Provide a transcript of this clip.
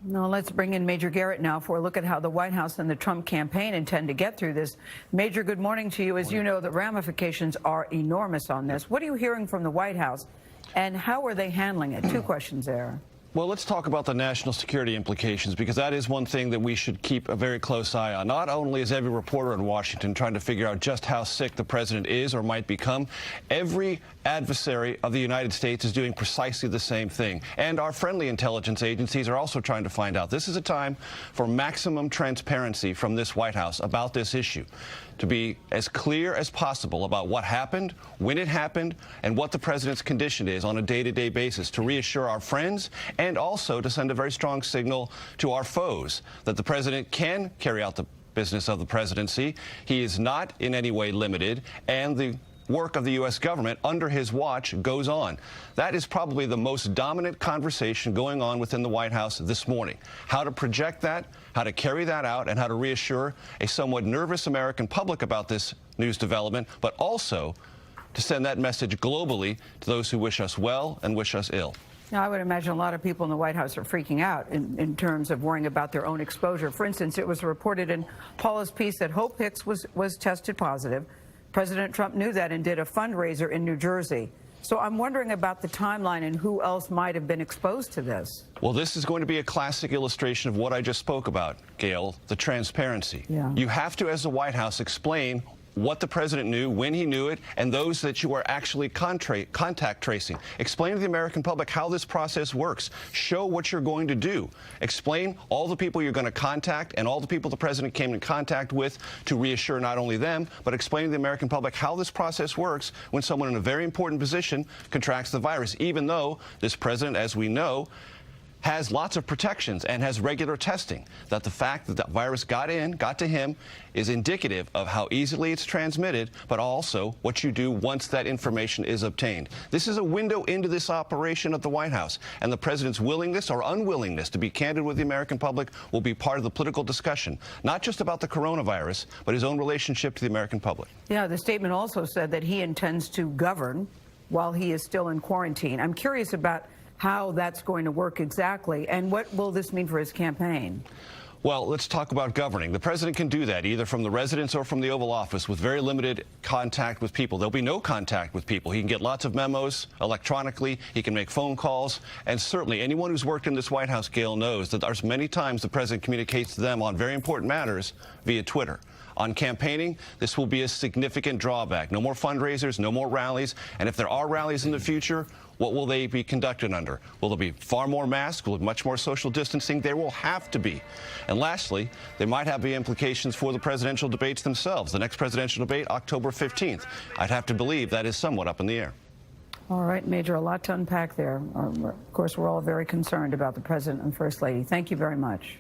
Now let's bring in Major Garrett now for a look at how the White House and the Trump campaign intend to get through this. Major, good morning to you. As you know, the ramifications are enormous on this. What are you hearing from the White House, and how are they handling it? Two questions there. Well, let's talk about the national security implications, because that is one thing that we should keep a very close eye on. Not only is every reporter in Washington trying to figure out just how sick the president is or might become, every adversary of the United States is doing precisely the same thing. And our friendly intelligence agencies are also trying to find out. This is a time for maximum transparency from this White House about this issue, to be as clear as possible about what happened, when it happened, and what the president's condition is on a day-to-day basis, to reassure our friends and also to send a very strong signal to our foes that the president can carry out the business of the presidency. He is not in any way limited, and the work of the U.S. government under his watch goes on. That is probably the most dominant conversation going on within the White House this morning. How to project that, how to carry that out, and how to reassure a somewhat nervous American public about this news development, but also to send that message globally to those who wish us well and wish us ill. Now, I would imagine a lot of people in the White House are freaking out in terms of worrying about their own exposure. For instance, it was reported in Paula's piece that Hope Hicks was tested positive. President Trump knew that and did a fundraiser in New Jersey. So I'm wondering about the timeline and who else might have been exposed to this. Well, this is going to be a classic illustration of what I just spoke about, Gail, the transparency. Yeah. You have to, as the White House, explain what the president knew, when he knew it, and those that you are actually contact tracing. Explain to the American public how this process works. Show what you're going to do. Explain all the people you're going to contact and all the people the president came in contact with to reassure not only them, but explain to the American public how this process works when someone in a very important position contracts the virus, even though this president, as we know, has lots of protections and has regular testing. That the fact that the virus got to him, is indicative of how easily it's transmitted, but also what you do once that information is obtained. This is a window into this operation of the White House, and the president's willingness or unwillingness to be candid with the American public will be part of the political discussion, not just about the coronavirus, but his own relationship to the American public. Yeah, the statement also said that he intends to govern while he is still in quarantine. I'm curious about how that's going to work exactly, and what will this mean for his campaign? Well, let's talk about governing. The president can do that either from the residence or from the Oval Office with very limited contact with people. There'll be no contact with people. He can get lots of memos electronically. He can make phone calls. And certainly anyone who's worked in this White House, Gail, knows that there's many times the president communicates to them on very important matters via Twitter. On campaigning, this will be a significant drawback. No more fundraisers, no more rallies. And if there are rallies in the future, what will they be conducted under? Will there be far more masks? Will there be much more social distancing? There will have to be. And lastly, there might have the implications for the presidential debates themselves. The next presidential debate, October 15th. I'd have to believe that is somewhat up in the air. All right, Major, a lot to unpack there. Of course, we're all very concerned about the president and first lady. Thank you very much.